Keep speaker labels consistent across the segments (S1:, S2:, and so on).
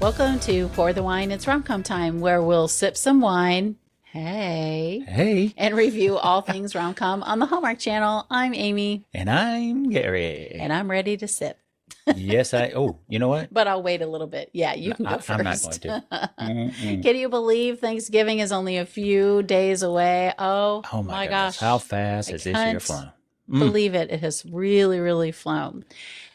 S1: Welcome to Pour the Wine, It's Rom-Com Time, where we'll sip some wine, hey, and review all things rom-com on the Hallmark Channel. I'm Amy.
S2: And I'm Gary.
S1: And I'm ready to sip.
S2: Yes, you know what?
S1: But I'll wait a little bit. Yeah, you can go first.
S2: I'm not going to.
S1: Can you believe Thanksgiving is only a few days away? Oh my gosh.
S2: How fast has this year flown?
S1: Believe it. It has really, really flown.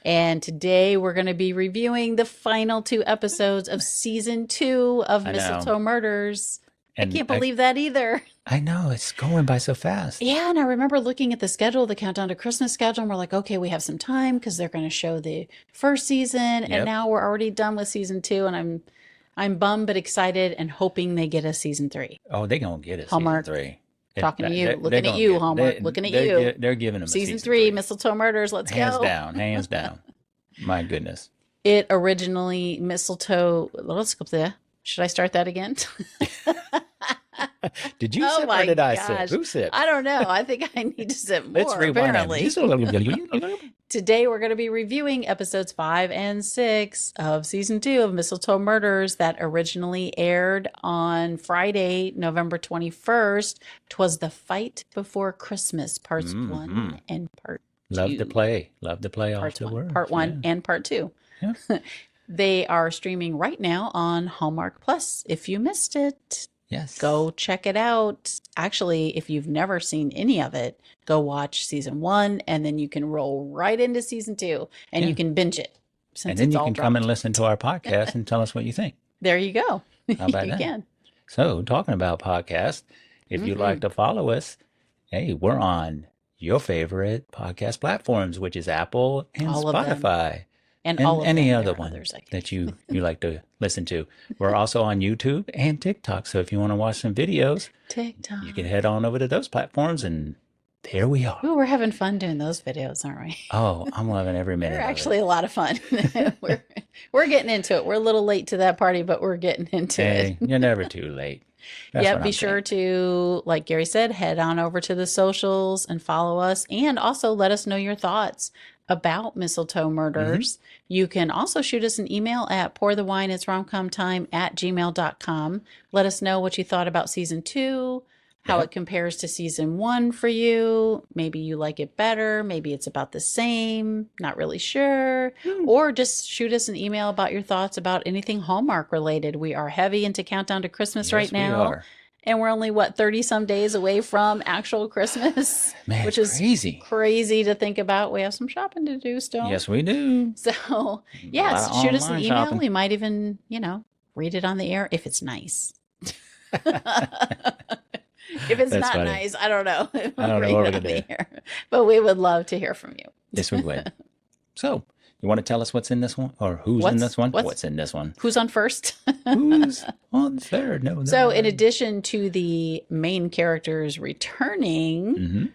S1: And today we're going to be reviewing the final 2 episodes of season 2 of Mistletoe Murders. And I can't believe that either.
S2: I know. It's going by so fast.
S1: Yeah. And I remember looking at the schedule, the Countdown to Christmas schedule, and we're like, okay, we have some time because they're going to show the first season. Yep. And now we're already done with season 2. And I'm bummed but excited and hoping they get a season 3.
S2: Oh, they're going to get a
S1: Hallmark.
S2: Season 3.
S1: Talking to you, looking at you, Hallmark, looking at you.
S2: They're giving them
S1: season 3, Mistletoe Murders. Let's
S2: go.
S1: Hands
S2: down. My goodness.
S1: It originally, Mistletoe, let's go there. Should I start that again?
S2: Did you sip or did I sip? Who sipped?
S1: I don't know. I think I need to sip more,
S2: Let's rewind
S1: apparently. Today, we're going to be reviewing episodes 5 and 6 of season 2 of Mistletoe Murders that originally aired on Friday, November 21st. 'Twas the Fight Before Christmas, parts 1 and part 2.
S2: Love to play off the word.
S1: Part 1 and part 2.
S2: Yeah.
S1: They are streaming right now on Hallmark Plus. If you missed it,
S2: yes,
S1: go check it out. Actually, if you've never seen any of it, go watch season 1, and then you can roll right into season 2, and you can binge it.
S2: And then you can come and listen to our podcast and tell us what you think.
S1: There you go.
S2: How about that?
S1: Can.
S2: So, talking about podcasts, if you'd like to follow us, hey, we're on your favorite podcast platforms, which is Apple and Spotify.
S1: And all of
S2: any
S1: them.
S2: other one that you like to listen to. We're also on YouTube and TikTok. So if you want to watch some videos,
S1: TikTok,
S2: you can head on over to those platforms, and there we are.
S1: Ooh, we're having fun doing those videos, aren't we?
S2: Oh, I'm loving every minute.
S1: They're actually a lot of fun. we're getting into it. We're a little late to that party, but we're getting into it.
S2: You're never too late.
S1: Yep, be sure to, like Gary said, head on over to the socials and follow us, and also let us know your thoughts about Mistletoe Murders. You can also shoot us an email at pourthewinei'sromcomtime@gmail.com. Let us know what you thought about season 2, how it compares to season 1 for you. Maybe you like it better. Maybe it's about the same. Not really sure. Or just shoot us an email about your thoughts about anything Hallmark related. We are heavy into Countdown to Christmas right now.
S2: We are.
S1: And we're only, 30 some days away from actual Christmas,
S2: Man,
S1: which is crazy to think about. We have some shopping to do still.
S2: Yes, we do.
S1: So, yes, shoot us an email. Shopping. We might even, read it on the air if it's nice. If it's not funny. Nice, I don't know.
S2: I don't know what we're going to do.
S1: But we would love to hear from you.
S2: Yes, we would. So, you want to tell us what's in this one? Or who's in this one? What's in this one?
S1: Who's on first?
S2: Who's on third? No.
S1: So in addition to the main characters returning,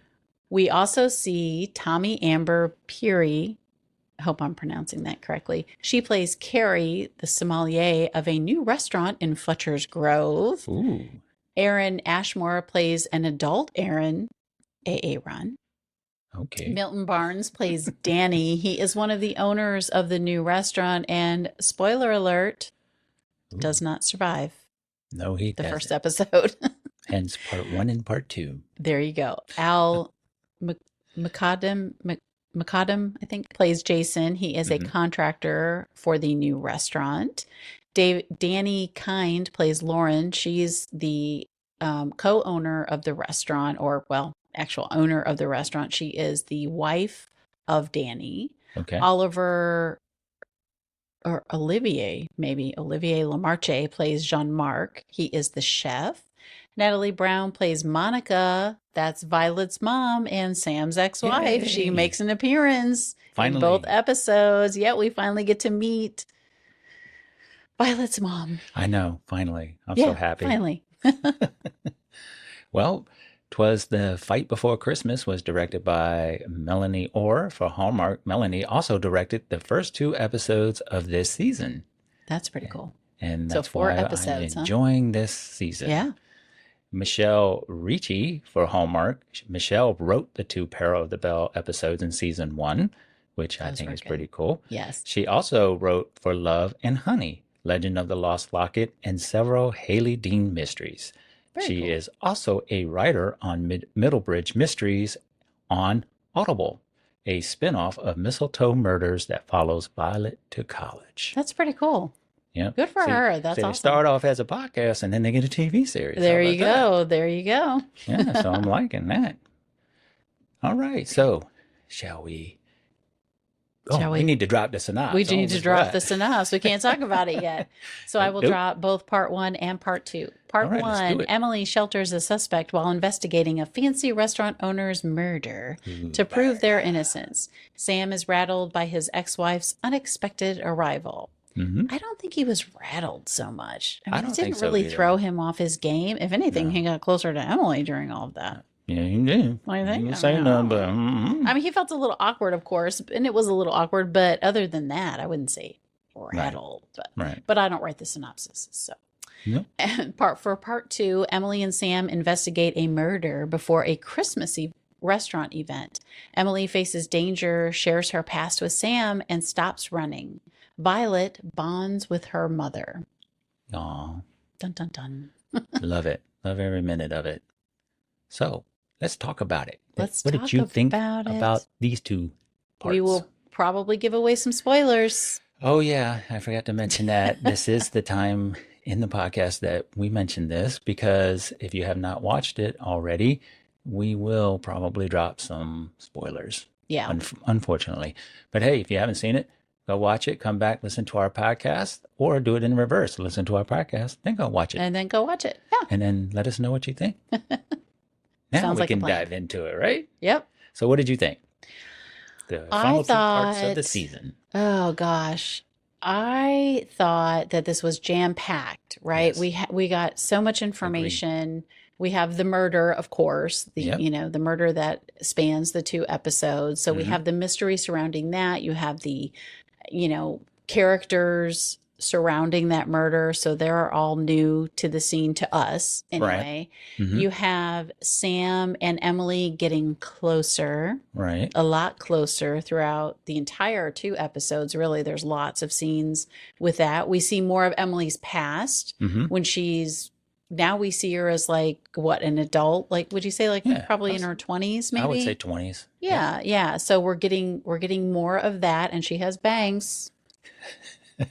S1: we also see Tommy Amber Peary. I hope I'm pronouncing that correctly. She plays Carrie, the sommelier of a new restaurant in Fletcher's Grove.
S2: Ooh.
S1: Aaron Ashmore plays an adult Aaron, Aaron.
S2: Okay.
S1: Milton Barnes plays Danny. He is one of the owners of the new restaurant, and spoiler alert, does not survive.
S2: No, he
S1: the
S2: doesn't.
S1: First episode.
S2: Hence part 1 and part 2.
S1: There you go. Al McAdam, I think, plays Jason. He is a contractor for the new restaurant. Danny Kind plays Lauren. She's the co-owner of the restaurant, actual owner of the restaurant. She is the wife of Danny.
S2: Okay.
S1: Olivier Lamarche plays Jean-Marc. He is the chef. Natalie Brown plays Monica. That's Violet's mom and Sam's ex-wife. Yay. She makes an appearance in both episodes. Yeah, we finally get to meet Violet's mom.
S2: I know, finally. I'm so happy.
S1: Finally.
S2: Well, Twas the Fight Before Christmas was directed by Melanie Orr for Hallmark. Melanie also directed the first 2 episodes of this season.
S1: That's pretty cool.
S2: And that's
S1: 4
S2: why
S1: episodes,
S2: I'm enjoying this season.
S1: Yeah.
S2: Michelle Ricci for Hallmark. Michelle wrote the 2 Peril of the Bell episodes in season 1, which I think is pretty cool.
S1: Yes.
S2: She also wrote for Love and Honey. Legend of the Lost Locket, and several Haley Dean mysteries.
S1: Very
S2: She
S1: cool.
S2: is also a writer on Middlebridge Mysteries on Audible, a spinoff of Mistletoe Murders that follows Violet to college.
S1: That's pretty cool.
S2: Yep.
S1: Good for her. That's
S2: They
S1: awesome.
S2: start off as a podcast and then they get a TV series.
S1: There you
S2: How about
S1: go. There you go.
S2: that? Yeah, so I'm liking that. All right, so shall we?
S1: Shall
S2: we
S1: we?
S2: need to drop the synopsis.
S1: We do need to drop the synopsis. We can't talk about it yet. So I will
S2: Nope.
S1: drop both part 1 and part 2. Part
S2: All right, let's do
S1: 1,
S2: it.
S1: Emily shelters a suspect while investigating a fancy restaurant owner's murder to prove their innocence. Sam is rattled by his ex-wife's unexpected arrival.
S2: Mm-hmm.
S1: I don't think he was rattled so much.
S2: I
S1: It
S2: don't
S1: didn't
S2: think so
S1: really
S2: either.
S1: throw him off his game. If anything,
S2: No.
S1: he got closer to Emily during all of that.
S2: Yeah, you did.
S1: I think.
S2: You
S1: I
S2: didn't say
S1: mean,
S2: nothing, but
S1: I mean, he felt a little awkward, of course, and it was a little awkward. But other than that, I wouldn't say rattled.
S2: right.
S1: But I don't write the synopsis, so.
S2: Nope.
S1: And part 2, Emily and Sam investigate a murder before a Christmas restaurant event. Emily faces danger, shares her past with Sam, and stops running. Violet bonds with her mother.
S2: Aw,
S1: Dun dun dun.
S2: love it. Love every minute of it. So let's talk about it.
S1: Let's
S2: what
S1: talk
S2: did you think
S1: about it.
S2: about these two parts?
S1: We will probably give away some spoilers.
S2: Oh, yeah. I forgot to mention that. This is the time in the podcast that we mentioned this, because if you have not watched it already, we will probably drop some spoilers.
S1: Yeah.
S2: Unfortunately. But hey, if you haven't seen it, go watch it, come back, listen to our podcast, or do it in reverse. Listen to our podcast, then go watch it.
S1: And then go watch it. Yeah.
S2: And then let us know what you think. Now
S1: Sounds
S2: we
S1: like a
S2: can
S1: plan.
S2: dive into it, right?
S1: Yep.
S2: So what did you think? The
S1: I
S2: final 2 parts of
S1: thought-
S2: the season.
S1: Oh gosh. I thought that this was jam-packed, right?
S2: Yes.
S1: We got so much information. We have the murder, of course,
S2: Yep.
S1: the murder that spans the 2 episodes. So we
S2: Mhm.
S1: have the mystery surrounding that. You have the, characters surrounding that murder. So they're all new to the scene to us anyway.
S2: Mhm.
S1: You have Sam and Emily getting closer,
S2: Right.
S1: a lot closer throughout the entire 2 episodes. Really, there's lots of scenes with that. We see more of Emily's past
S2: Mhm.
S1: when now we see her as like what, an adult? Like, would you say like
S2: Yeah,
S1: probably in her 20s, maybe?
S2: I would say 20s.
S1: Yeah. So we're getting more of that, and she has bangs.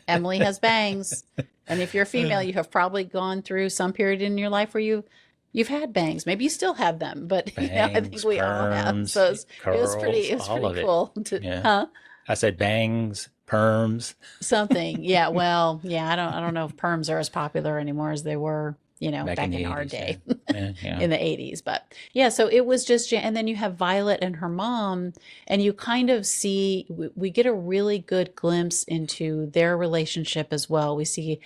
S1: Emily has bangs, and if you're a female, you have probably gone through some period in your life where you've had bangs. Maybe you still have them, but I think
S2: Bangs,
S1: we all have.
S2: perms,
S1: So it was pretty
S2: all of it.
S1: cool.
S2: Yeah.
S1: Huh?
S2: I said bangs, perms.
S1: Something. Yeah. Well, yeah. I don't know if perms are as popular anymore as they were, back
S2: in the
S1: in our
S2: 80s,
S1: day.
S2: Yeah.
S1: In the 80s. But yeah, so it was just, and then you have Violet and her mom, and you kind of see, we get a really good glimpse into their relationship as well. We see,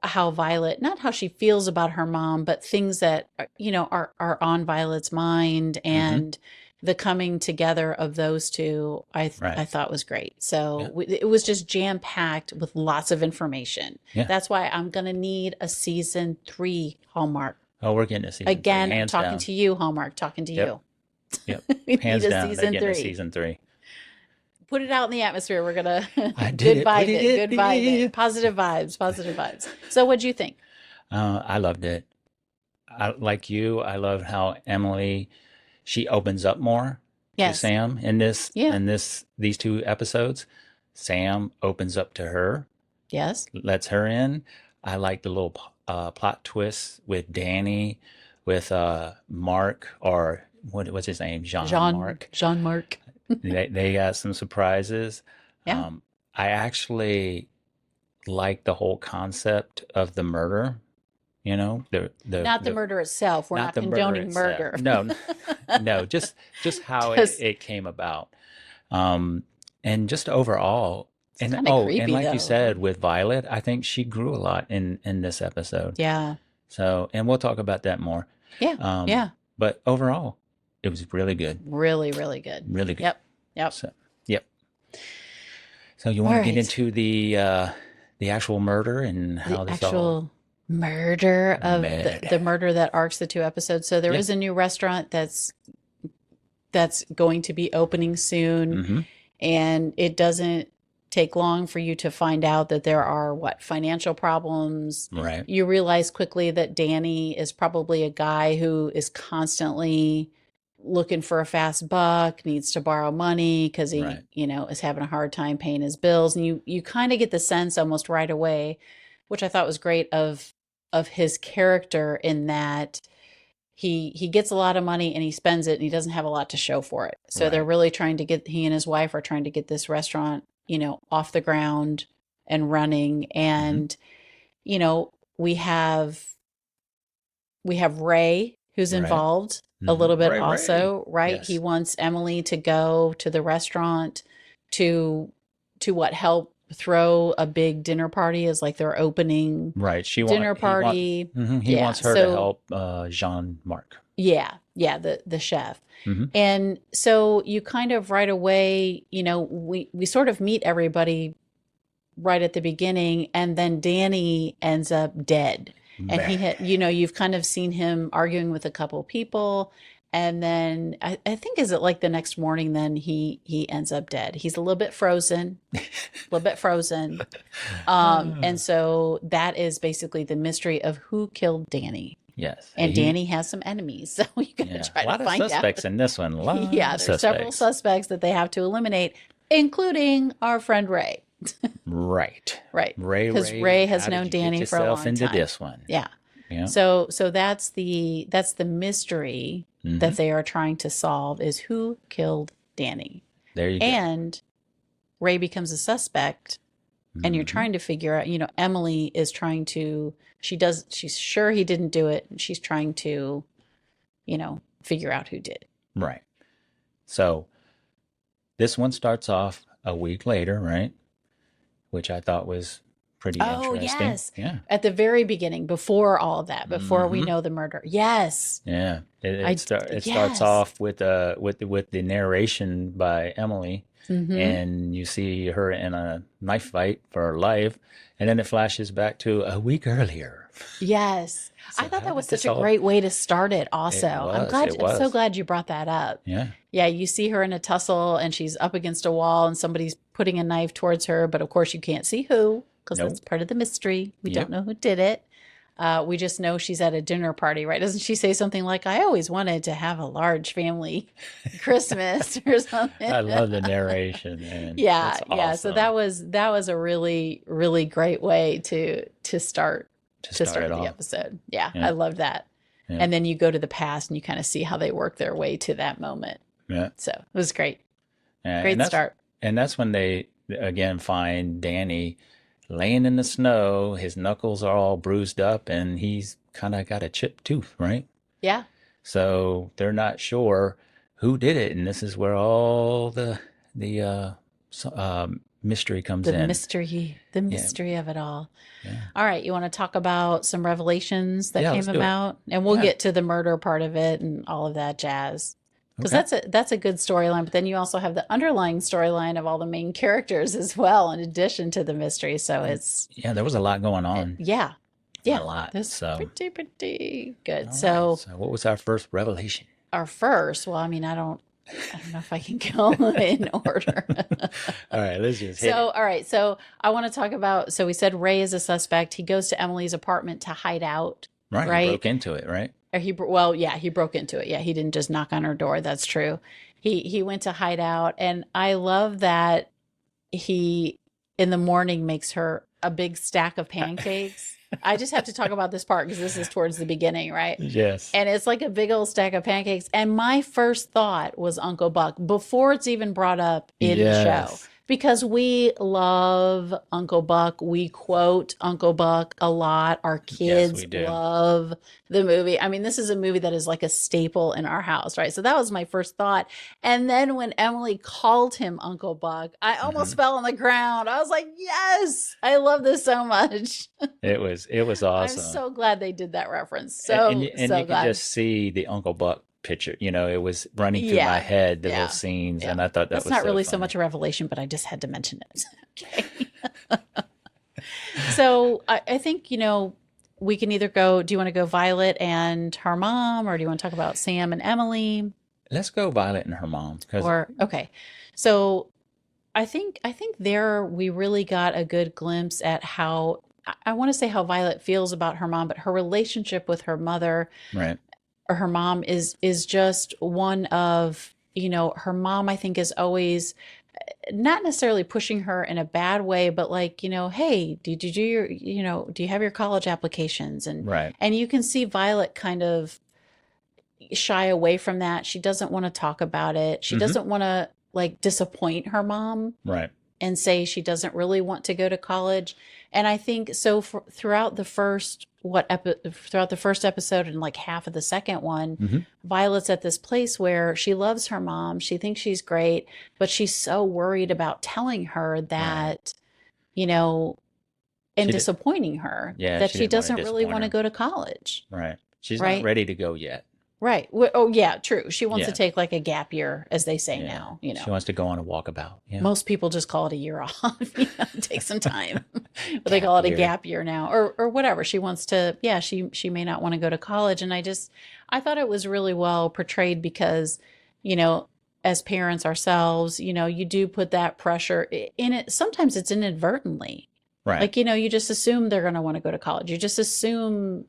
S1: how Violet, not how she feels about her mom, but things that, are on Violet's mind, and the coming together of those two, I thought was great. So it was just jam packed with lots of information.
S2: Yeah.
S1: That's why I'm going to need a season 3 Hallmark.
S2: Oh, we're getting a season
S1: Again,
S2: 3, hands
S1: talking
S2: down.
S1: to you, Hallmark, talking to you.
S2: Yep.
S1: We
S2: Hands
S1: need a
S2: down, they're
S1: season
S2: getting a
S1: 3.
S2: season 3.
S1: Put it out in the atmosphere. We're going
S2: I
S1: to
S2: did
S1: good
S2: it,
S1: vibe
S2: put it
S1: it,
S2: in
S1: good vibe
S2: the-
S1: it. Positive vibes. So what'd you think?
S2: I loved it. Like you, I love how Emily, she opens up more to
S1: Yes.
S2: Sam in this,
S1: Yeah.
S2: these 2 episodes. Sam opens up to her,
S1: Yes.
S2: lets her in. I like the little plot twist with Danny, with Mark, or what's his name? Jean-Marc.
S1: Jean-Marc.
S2: They got some surprises.
S1: Yeah.
S2: I actually like the whole concept of the murder.
S1: Not the murder itself. We're not
S2: the
S1: condoning
S2: itself.
S1: murder.
S2: No, just how
S1: Just-
S2: it came about, and just overall. And
S1: kinda creepy,
S2: and like
S1: though.
S2: you said with Violet, I think she grew a lot in this episode.
S1: Yeah.
S2: So, and we'll talk about that more.
S1: Yeah. Yeah.
S2: But overall, it was really good.
S1: Really, really good.
S2: Really good.
S1: Yep.
S2: So, yep. So you want to get
S1: Alright.
S2: into the actual murder and how
S1: The
S2: this all.
S1: actual murder of the murder that arcs the 2 episodes. So there
S2: Yeah.
S1: is a new restaurant that's going to be opening soon,
S2: Mhm.
S1: and it doesn't take long for you to find out that there are financial problems.
S2: Right.
S1: You realize quickly that Danny is probably a guy who is constantly looking for a fast buck, needs to borrow money because he,
S2: Right.
S1: is having a hard time paying his bills. And you kind of get the sense almost right away, which I thought was great of his character in that he gets a lot of money and he spends it and he doesn't have a lot to show for it. So they're
S2: Right.
S1: really trying to get he and his wife are trying to get this restaurant, off the ground and running.
S2: Hmm.
S1: And, you know, we have we have Ray who's
S2: Right.
S1: involved a
S2: Hmm.
S1: little bit
S2: Ray.
S1: also, right? He
S2: Yes.
S1: wants Emily to go to the restaurant to help throw a big dinner party as like their opening
S2: Right.
S1: dinner party.
S2: He
S1: Yeah.
S2: wants her to
S1: So
S2: help Jean-Marc.
S1: yeah, the chef.
S2: Hmm.
S1: And so you kind of right away, we sort of meet everybody right at the beginning, and then Danny ends up dead. And he
S2: Bang.
S1: had, you've kind of seen him arguing with a couple people. And then I think is it like the next morning, then he ends up dead. He's a little bit frozen, a little bit frozen. And so that is basically the mystery of who killed Danny.
S2: Yes.
S1: And Danny has some enemies, so you got to
S2: Yeah.
S1: try
S2: A
S1: to
S2: lot of
S1: find out.
S2: suspects in this one. A lot
S1: Yeah,
S2: of
S1: there's several
S2: suspects.
S1: suspects that they have to eliminate, including our friend Ray.
S2: Right.
S1: Right. Because
S2: Ray,
S1: Ray has
S2: how did
S1: known
S2: you get
S1: Danny for a
S2: yourself
S1: long
S2: into
S1: time.
S2: this one?
S1: Yeah.
S2: Yeah.
S1: So that's the mystery
S2: Hmm.
S1: that they are trying to solve is who killed Danny.
S2: There you go.
S1: And Ray becomes a suspect, and you're
S2: Hmm.
S1: trying to figure out, Emily is trying to she's sure he didn't do it, and she's trying to, figure out who did.
S2: Right. So this one starts off a week later, right? Which I thought was pretty
S1: Oh,
S2: interesting.
S1: yes.
S2: Yeah.
S1: At the very beginning, before all of that, before we
S2: Hmm.
S1: know the murder. Yes.
S2: Yeah. It starts
S1: Yes.
S2: off with the narration by Emily,
S1: Mm-hmm.
S2: and you see her in a knife fight for her life, and then it flashes back to a week earlier.
S1: Yes. I
S2: So
S1: thought
S2: how
S1: that was
S2: did
S1: such
S2: this
S1: a
S2: all?
S1: great way to start it also.
S2: It was. It
S1: I'm so
S2: was.
S1: glad you brought that up.
S2: Yeah.
S1: Yeah, you see her in a tussle and she's up against a wall and somebody's putting a knife towards her, but of course you can't see who because that's
S2: Nope.
S1: part of the mystery. We don't
S2: Yep.
S1: know who did it. We just know she's at a dinner party, right? Doesn't she say something like, "I always wanted to have a large family Christmas" or something?
S2: I love the narration, man.
S1: Yeah,
S2: It's
S1: yeah. So
S2: awesome
S1: that was a really really great way to start
S2: to
S1: to
S2: start it
S1: start the
S2: off.
S1: episode. Yeah, I
S2: Yeah.
S1: love that.
S2: Yeah.
S1: And then you go to the past and you kind of see how they work their way to that moment.
S2: Yeah.
S1: So it was great.
S2: Yeah.
S1: Great start.
S2: And that's when they again find Danny laying in the snow. His knuckles are all bruised up, and he's kind of got a chipped tooth, right?
S1: Yeah.
S2: So they're not sure who did it, and this is where all the mystery comes
S1: The
S2: in.
S1: mystery,
S2: Yeah.
S1: of it all.
S2: Yeah.
S1: All right. You want to talk about some revelations that
S2: Yeah.
S1: came
S2: Let's do it.
S1: about? And we'll
S2: Yeah.
S1: get to the murder part of it and all of that jazz. Because
S2: Okay.
S1: that's a good storyline, but then you also have the underlying storyline of all the main characters as well, in addition to the mystery. So it's
S2: Yeah. There was a lot going on.
S1: yeah,
S2: A lot.
S1: that's
S2: So.
S1: pretty good.
S2: All
S1: So
S2: right. So what was our first revelation?
S1: our first, well, I mean, I don't know if I can go in order.
S2: All right. Let's just hit
S1: So,
S2: it.
S1: all right. So I want to talk about, so we said Ray is a suspect. He goes to Emily's apartment to hide out,
S2: Right. He
S1: right?
S2: broke into it, right?
S1: Or he broke into it. Yeah, he didn't just knock on her door. That's true. He went to hide out, and I love that he in the morning makes her a big stack of pancakes. I just have to talk about this part because this is towards the beginning, right?
S2: Yes.
S1: And it's like a big old stack of pancakes. And my first thought was Uncle Buck before it's even brought up in the show.
S2: Yes.
S1: Because we love Uncle Buck. We quote Uncle Buck a lot. Our
S2: Yes,
S1: kids
S2: we do.
S1: love the movie. I mean, this is a movie that is like a staple in our house, right? So that was my first thought. And then when Emily called him Uncle Buck, I almost fell on the ground. I was like, yes, I love this so much.
S2: It was
S1: I'm
S2: awesome.
S1: so glad they did that reference.
S2: And
S1: So,
S2: you
S1: so
S2: could
S1: glad.
S2: just see the Uncle Buck picture. It was running through
S1: Yeah.
S2: my head, the
S1: Yeah.
S2: little scenes,
S1: Yeah.
S2: and I thought that
S1: That's
S2: was
S1: not
S2: so
S1: really so
S2: funny.
S1: much a revelation, but I just had to mention it. Okay. So I think, we can either go, do you want to go Violet and her mom, or do you want to talk about Sam and Emily?
S2: Let's go Violet and her mom. 'Cause
S1: Or, okay. So I think there we really got a good glimpse at how I want to say how Violet feels about her mom, but her relationship with her mother
S2: Right.
S1: or her mom is just one of, her mom I think is always not necessarily pushing her in a bad way, but like, hey, did you do your, do you have your college applications?
S2: Right.
S1: And you can see Violet kind of shy away from that. She doesn't want to talk about it. She
S2: Mm-hmm.
S1: doesn't want to like disappoint her mom
S2: Right.
S1: and say she doesn't really want to go to college. And I think so throughout the first throughout the first episode and like half of the second one,
S2: Mm-hmm.
S1: Violet's at this place where she loves her mom. She thinks she's great, but she's so worried about telling her
S2: Right.
S1: that, you know, and
S2: She did.
S1: disappointing her
S2: Yeah,
S1: that
S2: she
S1: she
S2: didn't want to
S1: doesn't really
S2: disappoint
S1: want to
S2: her.
S1: go to college,
S2: Right. She's not
S1: right?
S2: ready to go yet.
S1: Right. Oh, yeah, true. She wants to
S2: Yeah.
S1: take like a gap year, as they say
S2: Yeah.
S1: now,
S2: She wants to go on a walkabout. Yeah.
S1: Most people just call it a year off, take some time. But they
S2: Gap
S1: call it a
S2: year.
S1: gap year now or whatever. She wants to, yeah, she may not want to go to college. And I thought it was really well portrayed because, you know, as parents ourselves, you do put that pressure in it. Sometimes it's inadvertently.
S2: Right.
S1: Like, you just assume they're going to want to go to college. You just assume,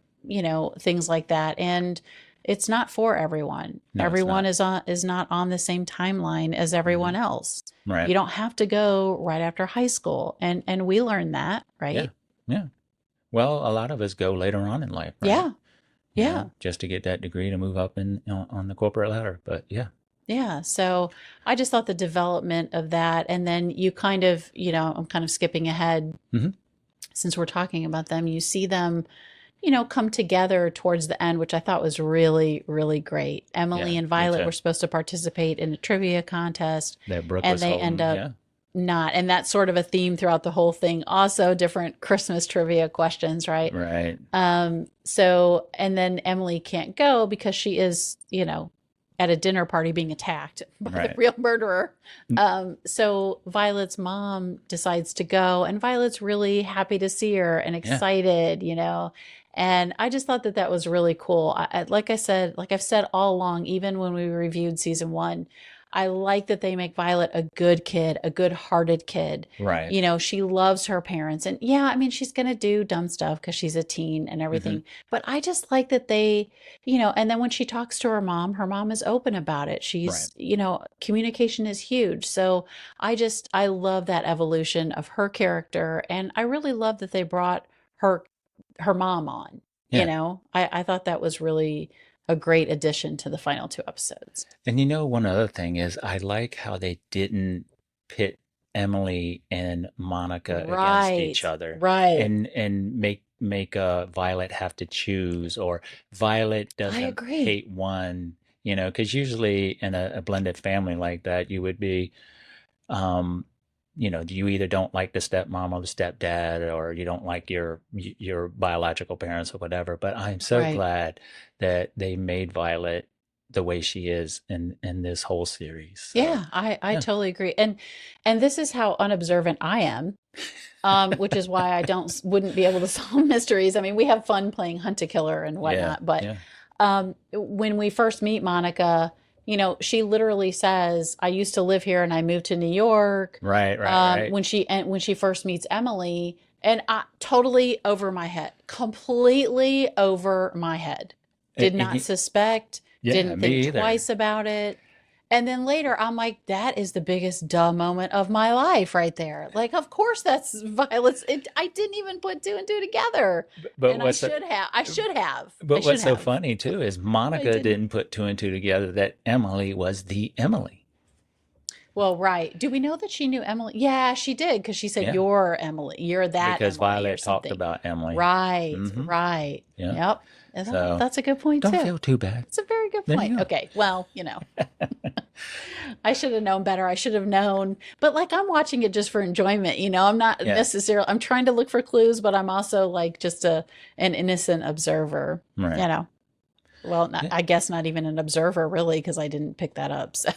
S1: things like that. And it's not for everyone.
S2: No, it's
S1: Everyone
S2: not.
S1: is not on the same timeline as
S2: Mm-hmm.
S1: everyone else.
S2: Right.
S1: You don't have to go right after high school. And we learned that,
S2: Yeah.
S1: right?
S2: Yeah. Well, a lot of us go later on in life, right?
S1: Yeah. Yeah.
S2: Just to get that degree to move up in on the corporate ladder. But yeah.
S1: Yeah. So I just thought the development of that, and then you kind of, I'm kind of skipping ahead
S2: Mm-hmm.
S1: since we're talking about them. You see them come together towards the end, which I thought was really, really great.
S2: Yeah.
S1: Emily and
S2: Me
S1: Violet
S2: too.
S1: were supposed to participate in a trivia contest,
S2: That Brooke
S1: and
S2: was
S1: they end
S2: holding.
S1: up
S2: Yeah.
S1: not. And that's sort of a theme throughout the whole thing. Also, different Christmas trivia questions, right?
S2: Right.
S1: So, and then Emily can't go because she is, at a dinner party being attacked by the
S2: Right.
S1: real murderer. So Violet's mom decides to go, and Violet's really happy to see her and
S2: Yeah.
S1: excited, And I just thought that that was really cool. Like I said, like I've said all along, even when we reviewed season one, I like that they make Violet a good kid, a good hearted kid.
S2: Right.
S1: She loves her parents. And yeah, I mean, she's going to do dumb stuff because she's a teen and
S2: Mm-hmm.
S1: everything. But I just like that they, and then when she talks to her mom is open about it.
S2: Right.
S1: She's, communication is huge. So I love that evolution of her character. And I really love that they brought her mom on.
S2: Yeah.
S1: I thought that was really a great addition to the final two episodes.
S2: And one other thing is I like how they didn't pit Emily and Monica against
S1: Right,
S2: each other
S1: right.
S2: and make Violet have to choose, or Violet
S1: I
S2: doesn't
S1: agree.
S2: hate one, because usually in a blended family like that, you would be, um, you either don't like the stepmom or the stepdad, or you don't like your biological parents or whatever. But I'm so
S1: Right.
S2: glad that they made Violet the way she is in this whole series. So
S1: Yeah, I
S2: yeah,
S1: totally agree. And this is how unobservant I am, which is why I wouldn't be able to solve mysteries. I mean, we have fun playing hunt a killer and
S2: yeah,
S1: whatnot, but
S2: yeah,
S1: when we first meet Monica, she literally says, "I used to live here and I moved to New York."
S2: right, right, right.
S1: When she first meets Emily, and I totally over my head, completely over my head. Did not suspect,
S2: Yeah,
S1: didn't
S2: me
S1: think
S2: either.
S1: twice about it. And then later, I'm like, that is the biggest duh moment of my life right there. Like, of course, that's Violet's. I didn't even put two and two together,
S2: But
S1: and I
S2: what's the,
S1: should have. I should have. I
S2: but
S1: should
S2: what's so
S1: have.
S2: funny too is
S1: I
S2: Monica
S1: didn't.
S2: didn't put two and two together that Emily was the Emily.
S1: Well, right. Do we know that she knew Emily? Yeah, she did because she said,
S2: Yeah,
S1: "You're Emily. You're that
S2: because
S1: Emily," or
S2: Violet talked
S1: something.
S2: about Emily.
S1: Right.
S2: Mm-hmm.
S1: Right.
S2: Yeah.
S1: Yep. And
S2: So
S1: that's a good point
S2: don't
S1: too.
S2: feel too bad.
S1: It's a very good
S2: There
S1: point.
S2: you go.
S1: Okay. Well, I should have known better. I should have known. But like I'm watching it just for enjoyment, I'm not
S2: Yeah.
S1: necessarily I'm trying to look for clues, but I'm also like just an innocent observer,
S2: Right.
S1: Well,
S2: Yeah.
S1: I guess not even an observer really because I didn't pick that up. So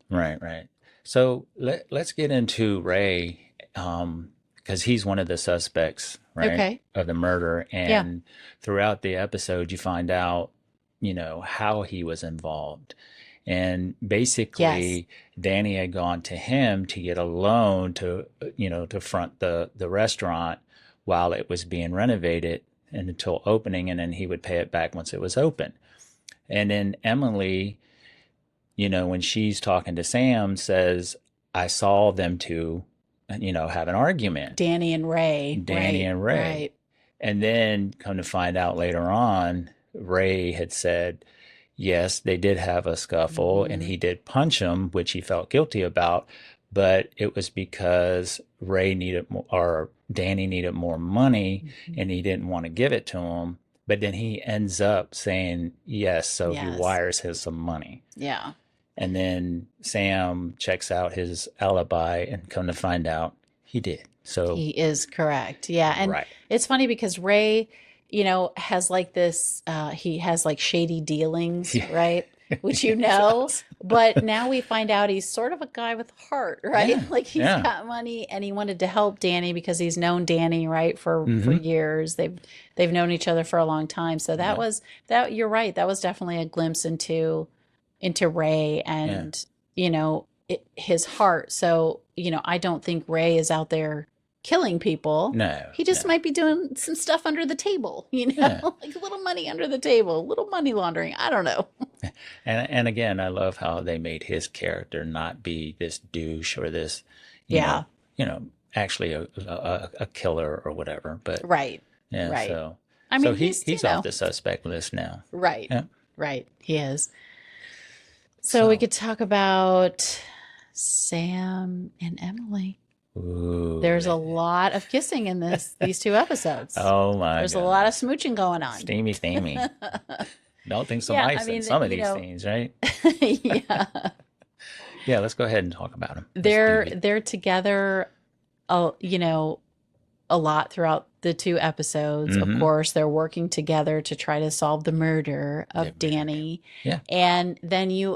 S2: Right. Right. So let's get into Ray, because he's one of the suspects, right,
S1: okay.
S2: of the murder.
S1: Yeah.
S2: And throughout the episode, you find out, how he was involved. And
S1: Yes.
S2: basically, Danny had gone to him to get a loan to, to front the restaurant while it was being renovated and until opening, and then he would pay it back once it was open. And then Emily, when she's talking to Sam, says, I saw them two, have an argument,
S1: Danny and Ray.
S2: Danny
S1: Right.
S2: and Ray.
S1: Right.
S2: And then come to find out later on, Ray had said, yes, they did have a scuffle and
S1: Hmm.
S2: he did punch him, which he felt guilty about, but it was because Ray needed more, or Danny needed more money
S1: Hmm.
S2: and he didn't want to give it to him. But then he ends up saying yes, so he
S1: Yes.
S2: wires him some money.
S1: Yeah.
S2: And then Sam checks out his alibi and come to find out he did. So,
S1: He is correct. Yeah. And
S2: right.
S1: it's funny because Ray, has like this, he has like shady dealings,
S2: Yeah.
S1: right? Which
S2: He does.
S1: but now we find out he's sort of a guy with heart, right?
S2: Yeah.
S1: Like he's
S2: Yeah.
S1: got money and he wanted to help Danny because he's known Danny, right, for
S2: Mm-hmm.
S1: years. They've known each other for a long time. So that
S2: Yeah.
S1: was that you're right. That was definitely a glimpse into Ray
S2: Yeah.
S1: and, his heart. So, I don't think Ray is out there killing people.
S2: No.
S1: He just
S2: No.
S1: might be doing some stuff under the table,
S2: Yeah.
S1: like a little money under the table, a little money laundering. I don't know.
S2: And again, I love how they made his character not be this douche or this, you
S1: Yeah.
S2: know, actually a killer or whatever. But
S1: Right.
S2: yeah,
S1: Right.
S2: so
S1: I
S2: so
S1: mean,
S2: he's off the suspect list now.
S1: right.
S2: Yeah.
S1: Right. He is. So we
S2: So,
S1: could talk about Sam and Emily.
S2: ooh,
S1: There's a lot of kissing in these two episodes.
S2: oh my
S1: There's a lot of
S2: goodness,
S1: smooching going on.
S2: steamy, steamy. Melting some
S1: Yeah, I
S2: ice in
S1: mean,
S2: some of these scenes, right?
S1: yeah.
S2: Yeah, let's go ahead and talk about them. Let's do
S1: They're
S2: it.
S1: they're together, you know, a lot throughout the two episodes. Of
S2: Mm-hmm.
S1: course, they're working together to try to solve the murder
S2: The
S1: of
S2: murder.
S1: Danny.
S2: Yeah.
S1: And then you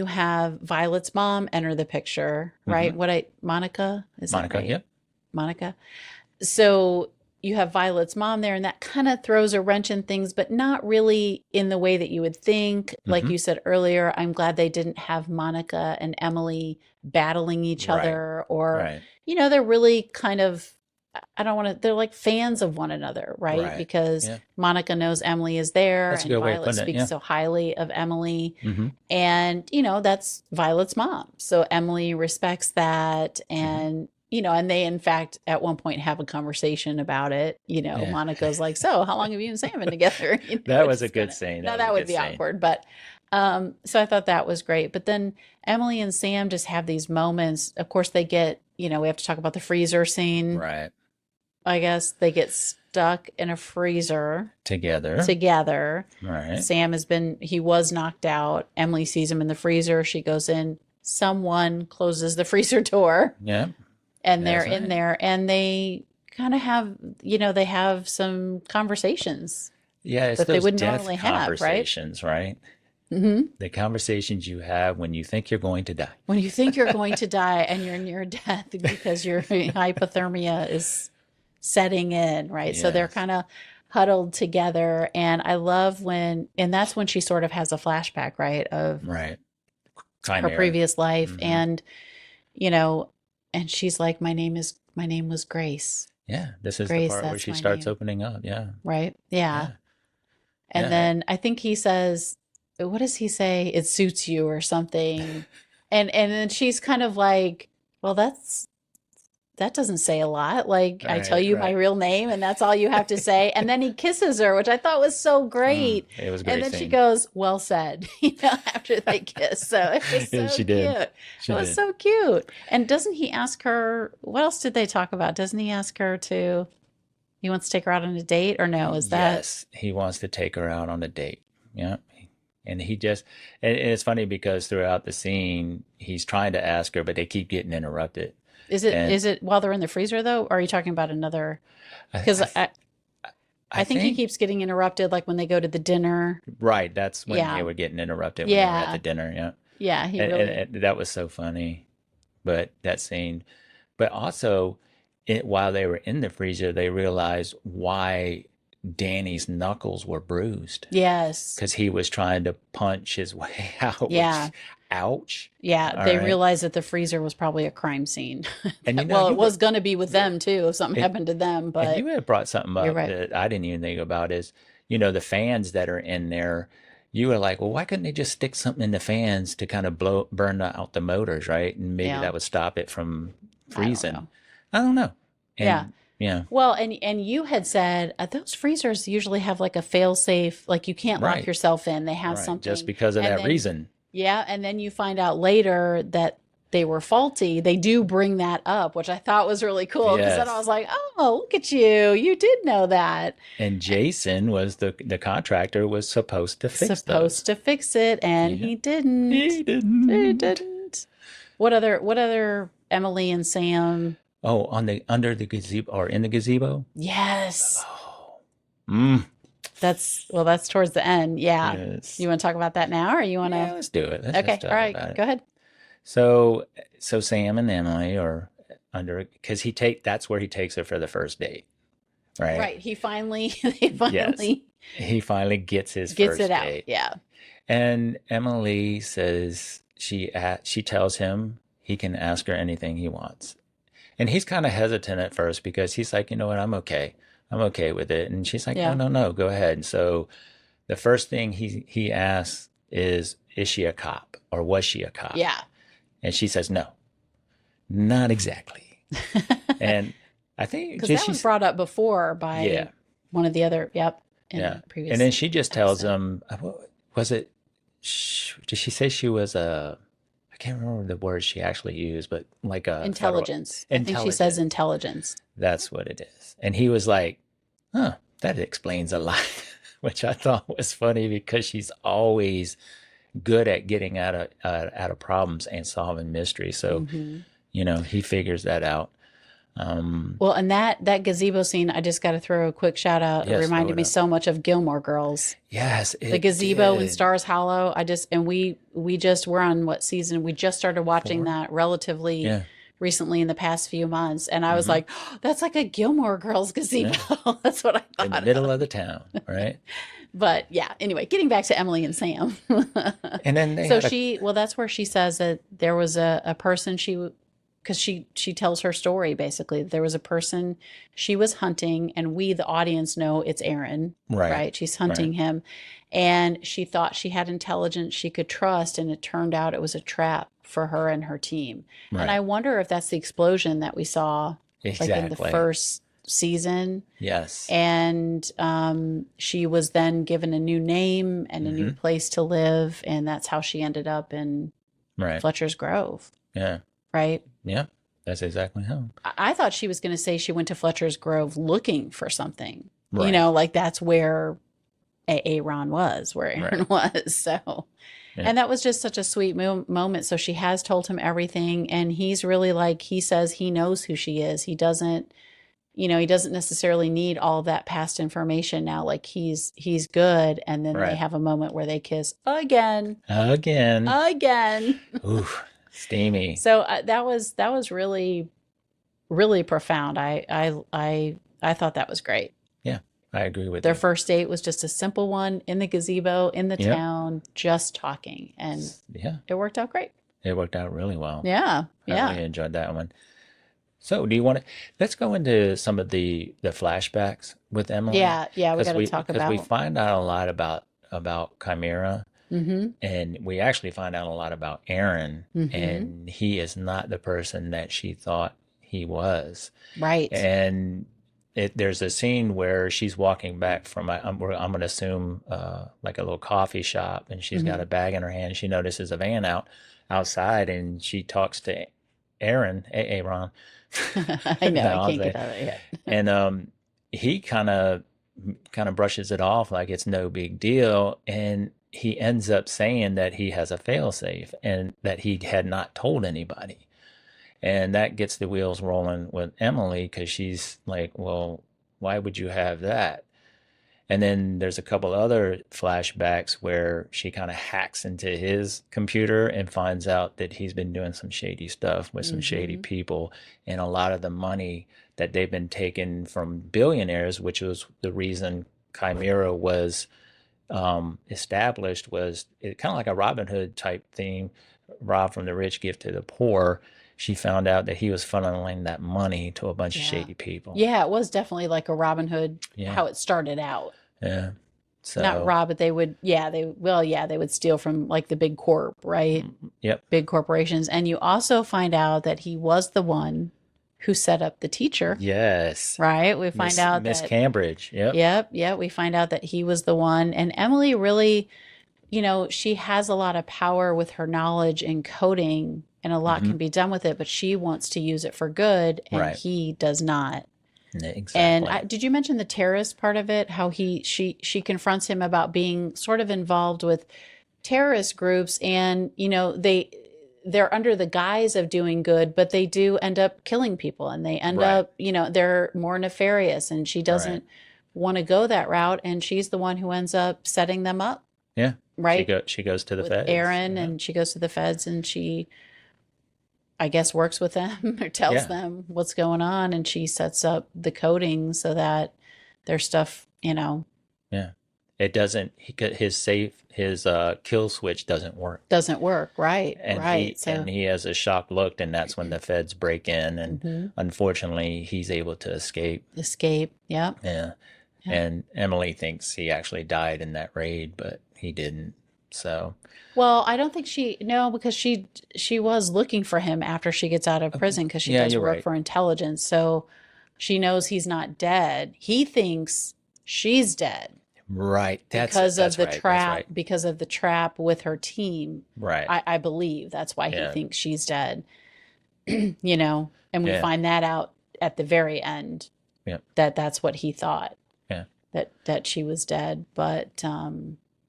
S1: have Violet's mom enter the picture, right?
S2: Mm-hmm.
S1: Monica, is that
S2: Monica,
S1: right?
S2: yep.
S1: Monica. So you have Violet's mom there, and that kind of throws a wrench in things, but not really in the way that you would think. Like
S2: Mm-hmm.
S1: you said earlier, I'm glad they didn't have Monica and Emily battling each
S2: Right.
S1: other, or,
S2: Right.
S1: they're really kind of, I don't want to, they're like fans of one another, right?
S2: Right.
S1: Because
S2: Yeah.
S1: Monica knows Emily is there,
S2: That's a
S1: and
S2: good way of
S1: Violet
S2: putting it.
S1: speaks
S2: Yeah.
S1: so highly of Emily.
S2: Mm-hmm.
S1: And, that's Violet's mom. So Emily respects that.
S2: Mm-hmm.
S1: And, and they, in fact, at one point have a conversation about it.
S2: Yeah.
S1: Monica's like, so how long have you and Sam been together?
S2: That was a
S1: it's
S2: good
S1: kinda,
S2: scene.
S1: now
S2: That was
S1: that
S2: a
S1: would
S2: good
S1: be
S2: scene.
S1: awkward. But so I thought that was great. But then Emily and Sam just have these moments. Of course, they get, we have to talk about the freezer scene.
S2: Right.
S1: I guess they get stuck in a freezer
S2: Together.
S1: together.
S2: Right.
S1: Sam he was knocked out. Emily sees him in the freezer. She goes in. Someone closes the freezer door,
S2: Yeah.
S1: and they're
S2: That's
S1: in
S2: right.
S1: there, and they kind of have, they have some conversations
S2: Yeah, it's
S1: that they
S2: those
S1: wouldn't
S2: death
S1: normally have, right?
S2: conversations, right?
S1: Hmm.
S2: The conversations you have when you think you're going to die.
S1: When you think you're going to die and you're near death because your hypothermia is setting in, right? So they're
S2: Yes.
S1: kind of huddled together. And I love and that's when she sort of has a flashback, right, of
S2: Right.
S1: her
S2: Chimera.
S1: previous life.
S2: Mhm.
S1: And, and she's like, my name was Grace,
S2: Yeah, this is the
S1: Grace,
S2: part where
S1: that's
S2: she
S1: my
S2: starts
S1: name,
S2: opening up. Yeah.
S1: right? Yeah.
S2: Yeah.
S1: And
S2: Yeah.
S1: then I think he says, what does he say? It suits you or something. And then she's kind of like, well, that doesn't say a lot. Like, I tell
S2: Right,
S1: you my
S2: right.
S1: real name and that's all you have to say. And then he kisses her, which I thought was so great.
S2: It was a
S1: And
S2: great
S1: then she
S2: scene.
S1: goes, well said, after they kiss. So it was so
S2: Yeah, she did.
S1: cute.
S2: She
S1: It was
S2: did.
S1: so cute. And doesn't he ask her, what else did they talk about? Doesn't he ask her he wants to take her out on a date, or no? Is that,
S2: Yes, he wants to take her out on a date. Yeah. And and it's funny because throughout the scene, he's trying to ask her, but they keep getting interrupted.
S1: is
S2: And
S1: it while they're in the freezer though? Or are you talking about another?
S2: I,
S1: Because
S2: I,
S1: I think he keeps getting interrupted, like when they go to the dinner.
S2: right. That's when
S1: Yeah.
S2: they were getting interrupted when they were at
S1: Yeah.
S2: the dinner. Yeah.
S1: Yeah, he
S2: And,
S1: really.
S2: and that was so funny. But that scene, but also while they were in the freezer, they realized why Danny's knuckles were bruised
S1: Yes.
S2: because he was trying to punch his way out,
S1: Yeah.
S2: which, ouch.
S1: Yeah.
S2: All
S1: They
S2: right.
S1: realized that the freezer was probably a crime scene.
S2: And
S1: Well, it
S2: you
S1: was going to be with them too if something
S2: and,
S1: happened to them,
S2: and
S1: but
S2: you had brought something
S1: you're
S2: up
S1: right.
S2: that I didn't even think about is, the fans that are in there. You were like, well, why couldn't they just stick something in the fans to kind of burn out the motors, right? And maybe
S1: Yeah.
S2: that would stop it from
S1: I don't
S2: freezing.
S1: know.
S2: I don't know.
S1: Yeah.
S2: And yeah,
S1: Well, and you had said those freezers usually have like a fail safe, like you can't lock
S2: right,
S1: yourself in. They have
S2: right. Just
S1: something.
S2: because of
S1: And
S2: that
S1: then
S2: reason.
S1: yeah, and then you find out later that they were faulty. They do bring that up, which I thought was really cool because then I was
S2: Yes.
S1: like, "Oh, look at you. You did know that."
S2: And Jason was the contractor was supposed to fix those.
S1: Supposed to fix it and
S2: Yeah.
S1: he didn't.
S2: He
S1: He
S2: didn't.
S1: didn't. What other Emily and Sam?
S2: Oh, under the gazebo or in the gazebo?
S1: Yes.
S2: Oh. Mm.
S1: That's towards the end. Yeah.
S2: Yes.
S1: You want to talk about that now or you want
S2: Yeah,
S1: to
S2: let's do it. Let's
S1: Okay.
S2: talk
S1: All
S2: about
S1: right.
S2: it.
S1: Go ahead.
S2: So Sam and Emily are under because that's where he takes her for the first date, right?
S1: Right. They
S2: Yes.
S1: finally
S2: He finally gets his
S1: gets
S2: first
S1: it out.
S2: date.
S1: Yeah.
S2: And Emily says she tells him he can ask her anything he wants. And he's kind of hesitant at first because he's like, you know what, I'm okay. I'm okay with it. And she's like, no,
S1: Yeah.
S2: no, no, go ahead. And so the first thing he asks is she a cop or was she a cop?
S1: Yeah.
S2: And she says, no, not exactly. And I think
S1: Because that was brought up before by
S2: yeah,
S1: one of the other, yep, in
S2: yeah.
S1: the previous
S2: And then she just tells
S1: episode.
S2: him, was it, did she say she was I can't remember the word she actually used, but like a
S1: Intelligence. I think she
S2: intelligence.
S1: says intelligence.
S2: That's what it is. And he was like, huh, that explains a lot, which I thought was funny because she's always good at getting out of problems and solving mysteries. So,
S1: Hmm.
S2: he figures that out.
S1: Well, and that gazebo scene, I just got to throw a quick shout out. It
S2: Yes, throw
S1: reminded
S2: it
S1: me
S2: up.
S1: so much of Gilmore Girls.
S2: Yes,
S1: The
S2: it
S1: gazebo in
S2: did.
S1: Stars Hollow. We're on what season? We just started watching
S2: 4.
S1: that relatively
S2: Yeah.
S1: recently in the past few months, and I was
S2: Hmm.
S1: like, oh, "That's like a Gilmore Girls gazebo."
S2: Yeah.
S1: That's what I thought.
S2: In the middle
S1: about.
S2: of the town, right?
S1: But yeah, anyway, getting back to Emily and Sam.
S2: And then they
S1: So
S2: had
S1: that's where she says that there was a person because she tells her story basically. There was a person she was hunting, and we, the audience, know it's Aaron,
S2: right,
S1: right? She's hunting
S2: right,
S1: him, and she thought she had intelligence she could trust, and it turned out it was a trap for her and her team. And I
S2: right.
S1: wonder if that's the explosion that we saw, like in the
S2: Exactly.
S1: first season.
S2: Yes.
S1: And she was then given a new name and a new
S2: Hmm.
S1: place to live, and that's how she ended up in
S2: Right.
S1: Fletcher's Grove,
S2: Yeah.
S1: right?
S2: Yeah. That's exactly how.
S1: I thought she was going to say she went to Fletcher's Grove looking for something,
S2: Right.
S1: like that's where Aaron was, where Aaron was. So,
S2: Yeah.
S1: and that was just such a sweet moment. So she has told him everything, and he's really like, he says he knows who she is. He doesn't necessarily need all of that past information now. Like he's good. And then they
S2: Right.
S1: have a moment where they kiss again.
S2: Again. Ooh, steamy.
S1: So that was really, really profound. I thought that was great.
S2: Yeah, I agree with
S1: Their
S2: you.
S1: first date was just a simple one in the gazebo in the
S2: Yep.
S1: town, just talking, and
S2: Yeah,
S1: it worked out great.
S2: it worked out really well.
S1: Yeah,
S2: I
S1: yeah,
S2: really enjoyed that one. So, do you want to? Let's go into some of the flashbacks with Emily.
S1: yeah. We got to talk
S2: because we
S1: about.
S2: find out a lot about Chimera,
S1: Mm-hmm.
S2: and we actually find out a lot about Aaron,
S1: Mm-hmm.
S2: and he is not the person that she thought he was.
S1: Right.
S2: And there's a scene where she's walking back from I'm going to assume like a little coffee shop, and she's got
S1: Mhm.
S2: a bag in her hand. She notices a van outside, and she talks to Aaron. Aaron.
S1: I know.
S2: No,
S1: I
S2: I'll
S1: can't
S2: say.
S1: get out of it.
S2: And he kind of brushes it off like it's no big deal, and he ends up saying that he has a failsafe and that he had not told anybody. And that gets the wheels rolling with Emily because she's like, well, why would you have that? And then there's a couple other flashbacks where she kind of hacks into his computer and finds out that he's been doing some shady stuff with some shady
S1: Mhm.
S2: people. And a lot of the money that they've been taken from billionaires, which was the reason Chimera was established, was it kind of like a Robin Hood type theme, rob from the rich, give to the poor. She found out that he was funneling that money to a bunch of
S1: Yeah.
S2: shady people.
S1: Yeah, it was definitely like a Robin Hood,
S2: Yeah.
S1: how it started out.
S2: Yeah.
S1: Not
S2: So,
S1: rob, but they would, yeah, they would steal from like the big corp, right?
S2: yep.
S1: Big corporations. And you also find out that he was the one who set up the teacher,
S2: Yes.
S1: right? We find out
S2: Miss
S1: that,
S2: Cambridge. Yep.
S1: yep, we find out that he was the one. And Emily really, she has a lot of power with her knowledge in coding, and a lot
S2: Mm-hmm.
S1: can be done with it, but she wants to use it for good, and
S2: Right.
S1: he does not. And
S2: Exactly.
S1: did you mention the terrorist part of it? How she confronts him about being sort of involved with terrorist groups, and they're under the guise of doing good, but they do end up killing people, and they end
S2: Right.
S1: up, they're more nefarious, and she
S2: Right.
S1: doesn't want to go that route, and she's the one who ends up setting them up,
S2: Yeah.
S1: right?
S2: She goes to the
S1: With
S2: feds.
S1: Aaron,
S2: Yeah.
S1: and she goes to the feds, and she, I guess, works with them or tells
S2: Yeah.
S1: them what's going on, and she sets up the coding so that their stuff,
S2: Yeah. It doesn't. His kill switch doesn't work,
S1: doesn't work. Right,
S2: and
S1: right. So,
S2: he has a shocked look, and that's when the feds break in, and
S1: mhm,
S2: unfortunately, he's able to escape.
S1: escape. Yep.
S2: Yeah.
S1: Yep.
S2: And Emily thinks he actually died in that raid, but he didn't. So,
S1: Well, I don't think no, because she was looking for him after she gets out of prison, because she
S2: yeah,
S1: does
S2: you're
S1: work
S2: right.
S1: for intelligence. So she knows he's not dead. He thinks she's dead
S2: Right.
S1: because of
S2: That's
S1: the
S2: right. That's
S1: trap,
S2: right.
S1: because of the trap with her team.
S2: Right.
S1: I believe that's why he
S2: Yeah.
S1: thinks she's dead. And we
S2: Yeah.
S1: find that out at the very end,
S2: Yeah.
S1: that's what he thought,
S2: Yeah.
S1: that she was dead. But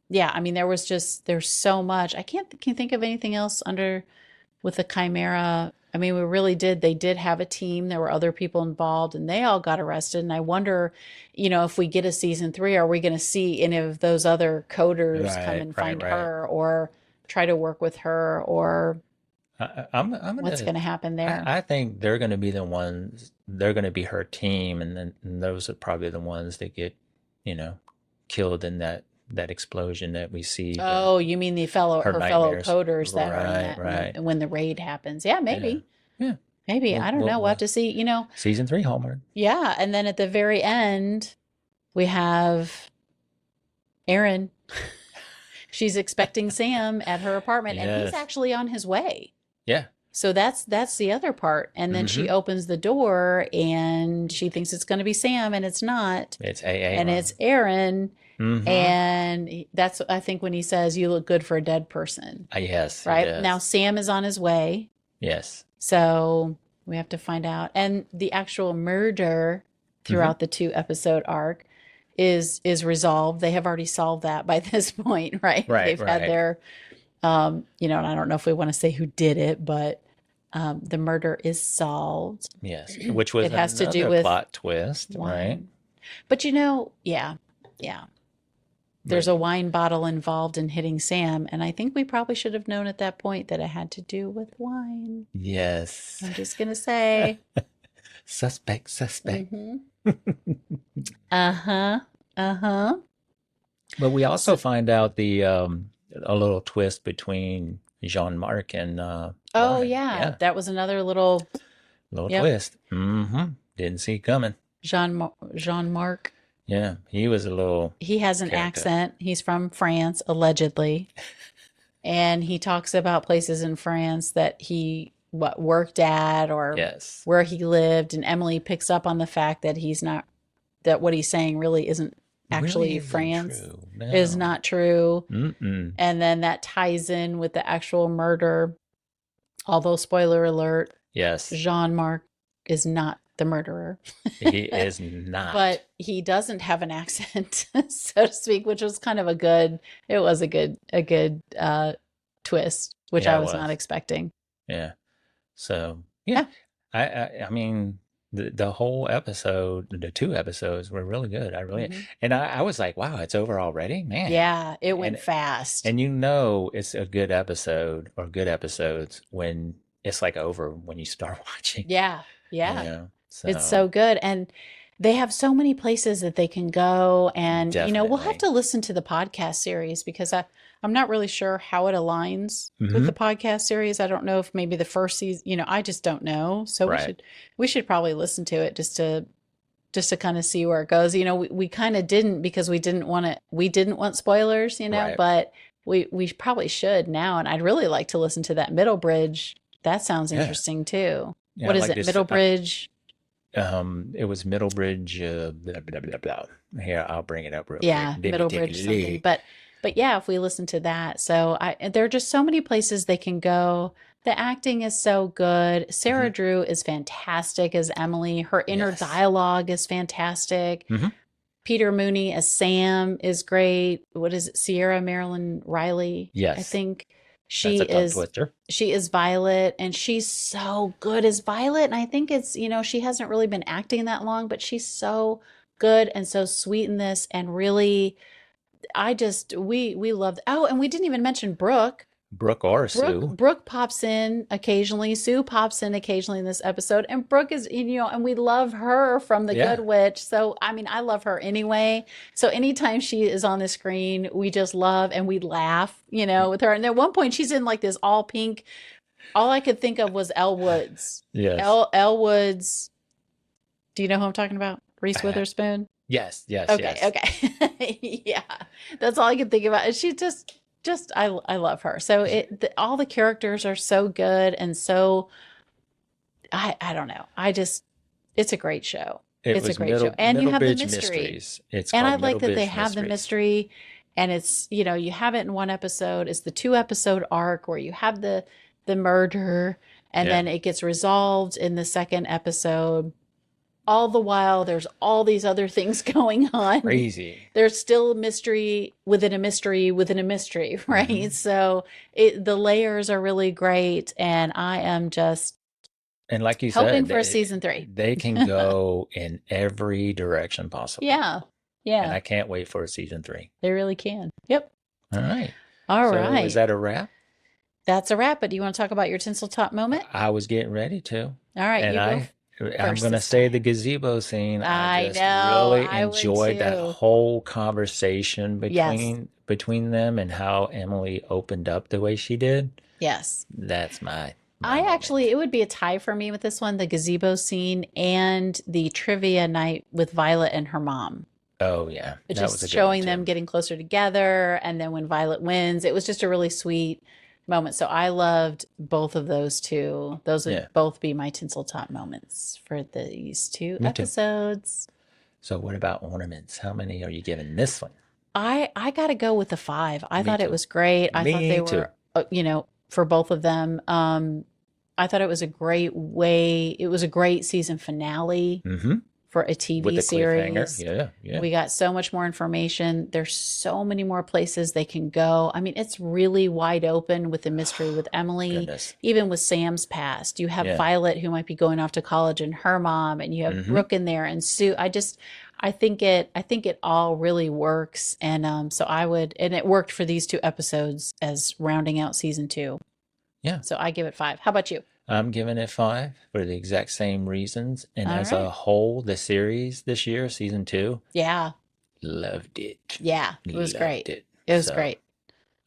S1: yeah, I mean, there's so much. I can't think of anything else with the Chimera. I mean, they did have a team. There were other people involved, and they all got arrested. And I wonder, if we get a season 3, are we going to see any of those other coders come
S2: Right.
S1: and
S2: Right.
S1: find
S2: Right.
S1: her, or try to work with her, or
S2: I'm
S1: what's
S2: gonna.
S1: going to happen there?
S2: I think they're gonna be the ones. They're gonna be her team, and those are probably the ones that get, you know, killed in that explosion that we see.
S1: Oh, you mean her fellow
S2: nightmares.
S1: coders that are in
S2: Right.
S1: that
S2: Right.
S1: when the raid happens? Yeah,
S2: Yeah.
S1: maybe.
S2: Yeah.
S1: Maybe.
S2: We'll,
S1: I don't
S2: we'll,
S1: know. We'll have
S2: we'll,
S1: to see.
S2: season 3 Hallmark.
S1: Yeah. And then at the very end, we have Erin. She's expecting Sam at her apartment, and he's
S2: Yes.
S1: actually on his way.
S2: Yeah.
S1: So that's the other part. And then she opens the door, and she thinks it's going to be Sam, and it's not.
S2: It's AA.
S1: And it's Erin.
S2: Mm-hmm.
S1: And that's, I think, when he says, "You look good for a dead person."
S2: Yes.
S1: Right?
S2: Yes.
S1: Now Sam is on his way.
S2: Yes.
S1: So we have to find out. And the actual murder throughout the 2-episode arc is resolved. They have already solved that by this point, right?
S2: Right.
S1: They've had their, and I don't know if we want to say who did it, but the murder is solved.
S2: Yes. Which was
S1: It has to do
S2: another
S1: with
S2: plot twist, right?
S1: wine. But yeah. There's a wine bottle involved in hitting Sam, and I think we probably should have known at that point that it had to do with wine.
S2: Yes.
S1: I'm just gonna say.
S2: Suspect.
S1: Mm-hmm. Uh-huh.
S2: But we also find out a little twist between Jean-Marc and
S1: Oh
S2: Lauren.
S1: yeah, that was another little
S2: twist. Mm-hmm. Didn't see it coming.
S1: Jean-Marc.
S2: Yeah, he was a little.
S1: He has an accent. He's from France, allegedly, and he talks about places in France that he worked at, or where he lived. And Emily picks up on the fact that that what he's saying really isn't actually France.
S2: True. No.
S1: Is not true.
S2: Mm-mm.
S1: And then that ties in with the actual murder. Although, spoiler alert,
S2: yes,
S1: Jean-Marc is not the murderer.
S2: He is not.
S1: But he doesn't have an accent, so to speak, which was kind of a good twist, which I was not expecting.
S2: Yeah. So, yeah. I mean, the whole episode, the 2 episodes were really good. And I was like, wow, it's over already, man.
S1: Yeah, it went fast.
S2: And it's a good episode or good episodes when it's like over when you start watching.
S1: Yeah. It's
S2: So
S1: so good. And they have so many places that they can go. And, we'll have
S2: definitely.
S1: to listen to the podcast series because I'm not really sure how it aligns with the
S2: Hmm.
S1: podcast series. I don't know if maybe the first season, I just don't know. So
S2: Right.
S1: we should probably listen to it just to kind of see where it goes. We kind of didn't because we didn't want spoilers,
S2: Right.
S1: but we probably should now. And I'd really like to listen to that middle bridge. That sounds
S2: Yeah.
S1: interesting too.
S2: Yeah. I
S1: What is
S2: like
S1: it?
S2: this.
S1: Middle bridge?
S2: It was Middlebridge, blah, blah, blah, blah. Here, I'll bring it up real quick.
S1: Yeah,
S2: Let me
S1: middle
S2: take a
S1: bridge something.
S2: look.
S1: But yeah, if we listen to that. So there are just so many places they can go. The acting is so good. Sarah
S2: Hmm.
S1: Drew is fantastic as Emily. Her inner
S2: Yes.
S1: dialogue is fantastic.
S2: Hmm.
S1: Peter Mooney as Sam is great. What is it? Sierra Marilyn Riley, I
S2: Yes.
S1: think.
S2: That's
S1: She
S2: a tongue
S1: is
S2: twister.
S1: she is Violet and she's so good as Violet. And I think it's, she hasn't really been acting that long, but she's so good and so sweet in this and really we loved. Oh, and we didn't even mention Brooke.
S2: Brooke or
S1: Brooke
S2: Sue.
S1: Brooke pops in occasionally. Sue pops in occasionally in this episode, and Brooke is and we love her from The Good
S2: Yeah.
S1: Witch. So I mean, I love her anyway. So anytime she is on the screen, we just love and we laugh, with her. And at one point, she's in like this all pink. All I could think of was Elle Woods.
S2: Yes.
S1: Elle Woods. Do you know who I'm talking about? Reese
S2: Uh,
S1: Witherspoon.
S2: yes. Yes.
S1: Okay,
S2: Yes.
S1: okay. Yeah. That's all I could think about. She just I love her. So all the characters are so good and so I don't know. It's a great show.
S2: It
S1: It's a
S2: was
S1: great show. And you have the
S2: Middlebridge
S1: mystery.
S2: Mysteries. It's
S1: And I
S2: called
S1: like that they
S2: Middlebridge
S1: have the
S2: Mysteries.
S1: mystery and it's, you have it in one episode. It's the 2 episode arc where you have the murder and
S2: Yeah.
S1: then it gets resolved in the second episode. All the while there's all these other things going on.
S2: Crazy.
S1: There's still a mystery within a mystery within a mystery, right?
S2: Hmm.
S1: So the layers are really great and I am just
S2: And like you
S1: hoping
S2: said,
S1: for a season 3.
S2: they can go in every direction possible.
S1: Yeah.
S2: And
S1: Yeah.
S2: I can't wait for a season 3.
S1: They really can. Yep.
S2: All right.
S1: All
S2: So is
S1: right.
S2: that a wrap?
S1: That's a wrap, but do you want to talk about your tinsel top moment?
S2: I was getting ready to.
S1: All right,
S2: And
S1: you go
S2: I'm
S1: first
S2: going to
S1: this
S2: say
S1: time.
S2: the gazebo scene. I
S1: I
S2: just
S1: know.
S2: really
S1: I would
S2: enjoyed that
S1: too.
S2: whole conversation
S1: Yes.
S2: between them and how Emily opened up the way she did.
S1: Yes.
S2: That's my
S1: It
S2: moment.
S1: would be a tie for me with this one, the gazebo scene and the trivia night with Violet and her mom.
S2: Oh yeah,
S1: It's
S2: that was
S1: just
S2: a good one
S1: showing them
S2: too.
S1: getting closer together. And then when Violet wins, it was just a really sweet moment. So I loved both of those two. Those would
S2: Yeah,
S1: both be my tinsel top moments for these two
S2: me too.
S1: episodes.
S2: So what about ornaments? How many are you giving this one?
S1: I got to go with the 5. I
S2: Me
S1: thought it
S2: too.
S1: was great. I thought
S2: Me
S1: they
S2: too.
S1: were, for both of them. I thought it was a great way. It was a great season finale
S2: Mm-hmm.
S1: for a
S2: With
S1: TV
S2: the cliffhanger.
S1: series.
S2: Yeah, yeah.
S1: We got so much more information. There's so many more places they can go. I mean, it's really wide open with the mystery with Emily,
S2: Goodness.
S1: even with Sam's past. You have
S2: Yeah.
S1: Violet who might be going off to college and her mom, and you have
S2: Mm-hmm.
S1: Brooke in there and Sue. I think it all really works. And and it worked for these 2 episodes as rounding out season 2.
S2: Yeah.
S1: So I give it 5. How about you?
S2: I'm giving it 5 for the exact same reasons. And
S1: All
S2: as
S1: right.
S2: a whole, the series this year, season 2,
S1: Yeah.
S2: loved it.
S1: Yeah. It was
S2: Loved
S1: great.
S2: it.
S1: It was
S2: So,
S1: great.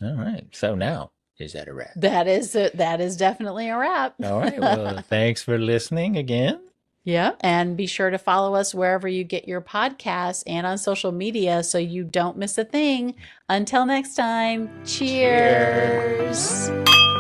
S2: all right. So now, is that a wrap?
S1: That is definitely a wrap.
S2: All right. Well, thanks for listening again.
S1: Yeah. And be sure to follow us wherever you get your podcasts and on social media so you don't miss a thing. Until next time, cheers.
S2: Cheers.